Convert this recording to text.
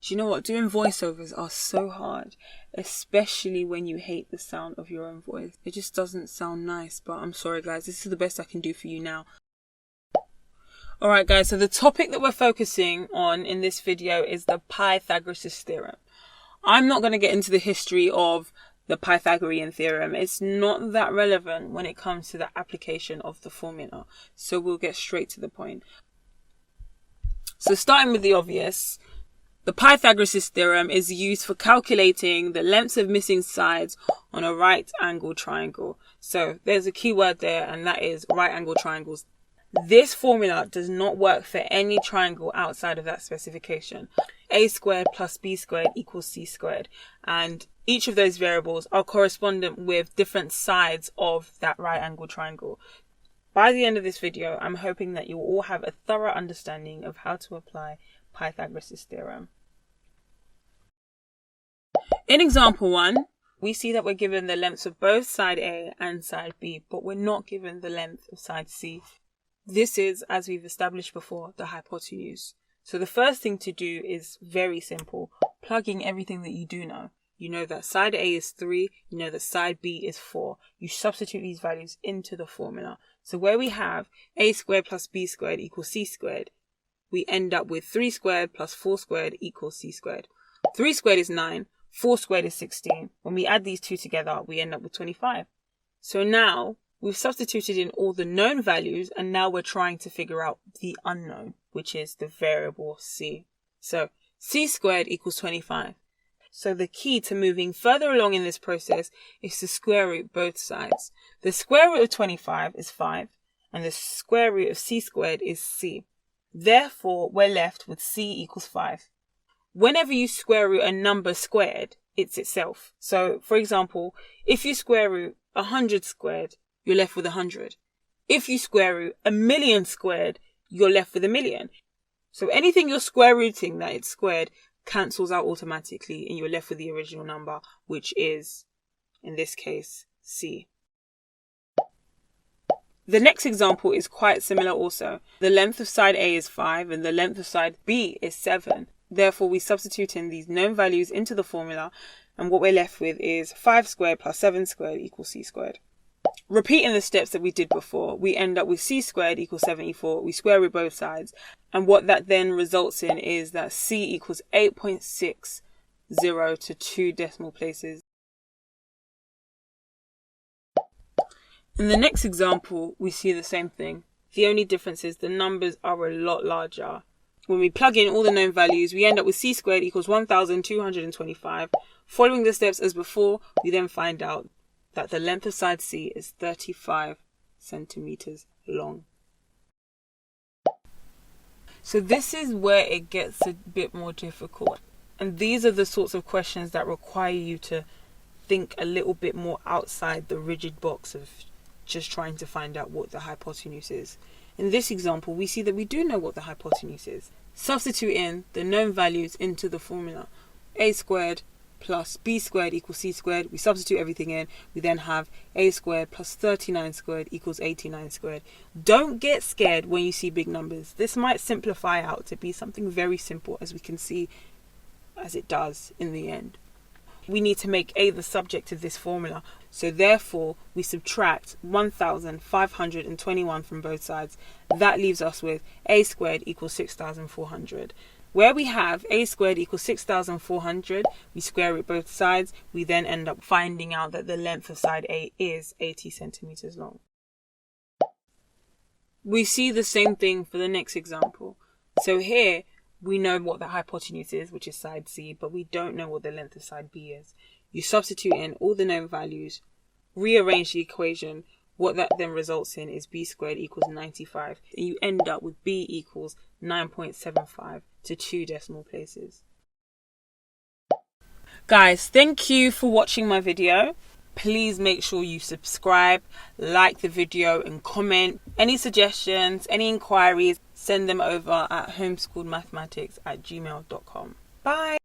Do you know what? Doing voiceovers are so hard, especially when you hate the sound of your own voice. It just doesn't sound nice, but I'm sorry guys, this is the best I can do for you now. Alright guys, so the topic that we're focusing on in this video is the Pythagoras Theorem. I'm not going to get into the history of the Pythagorean theorem. It's not that relevant when it comes to the application of the formula. So we'll get straight to the point. So starting with the obvious, the Pythagoras theorem is used for calculating the lengths of missing sides on a right angle triangle. So there's a key word there, and that is right angle triangles. This formula does not work for any triangle outside of that specification. A squared plus B squared equals C squared. And each of those variables are correspondent with different sides of that right angle triangle. By the end of this video, I'm hoping that you will all have a thorough understanding of how to apply Pythagoras theorem. In example 1, we see that we're given the lengths of both side A and side B, but we're not given the length of side C. This is, as we've established before, the hypotenuse. So the first thing to do is very simple, plugging everything that you do know. You know that side A is 3, you know that side B is 4. You substitute these values into the formula. So where we have A squared plus B squared equals C squared, we end up with 3 squared plus 4 squared equals C squared. 3 squared is 9, 4 squared is 16. When we add these two together, we end up with 25. So now we've substituted in all the known values, and now we're trying to figure out the unknown, which is the variable C. So C squared equals 25. So the key to moving further along in this process is to square root both sides. The square root of 25 is 5, and the square root of C squared is C. Therefore, we're left with C equals 5. Whenever you square root a number squared, it's itself. So, for example, if you square root 100 squared, you're left with 100. If you square root 1,000,000 squared, you're left with 1,000,000. So anything you're square rooting that it's squared cancels out automatically, and you're left with the original number, which is, in this case, C. The next example is quite similar also. The length of side A is 5 and the length of side B is 7. Therefore, we substitute in these known values into the formula, and what we're left with is 5 squared plus 7 squared equals C squared. Repeating the steps that we did before, we end up with C squared equals 74. We square root both sides, and what that then results in is that C equals 8.60 to 2 decimal places. In the next example, we see the same thing. The only difference is the numbers are a lot larger. When we plug in all the known values, we end up with C squared equals 1,225. Following the steps as before, we then find out that the length of side C is 35 centimeters long. So this is where it gets a bit more difficult. And these are the sorts of questions that require you to think a little bit more outside the rigid box of just trying to find out what the hypotenuse is. In this example, we see that we do know what the hypotenuse is. Substitute in the known values into the formula. A squared plus B squared equals C squared. We substitute everything in. We then have A squared plus 39 squared equals 89 squared. Don't get scared when you see big numbers. This might simplify out to be something very simple, as we can see as it does in the end. We need to make A the subject of this formula. So therefore, we subtract 1,521 from both sides. That leaves us with A squared equals 6,400. Where we have A squared equals 6,400, we square root both sides. We then end up finding out that the length of side A is 80 centimeters long. We see the same thing for the next example. So here, we know what the hypotenuse is, which is side C, but we don't know what the length of side B is. You substitute in all the known values, rearrange the equation. What that then results in is B squared equals 95. And you end up with B equals 9.75 to 2 decimal places. Guys, thank you for watching my video. Please make sure you subscribe, like the video and comment. Any suggestions, any inquiries, send them over at homeschoolmathematics@gmail.com. Bye!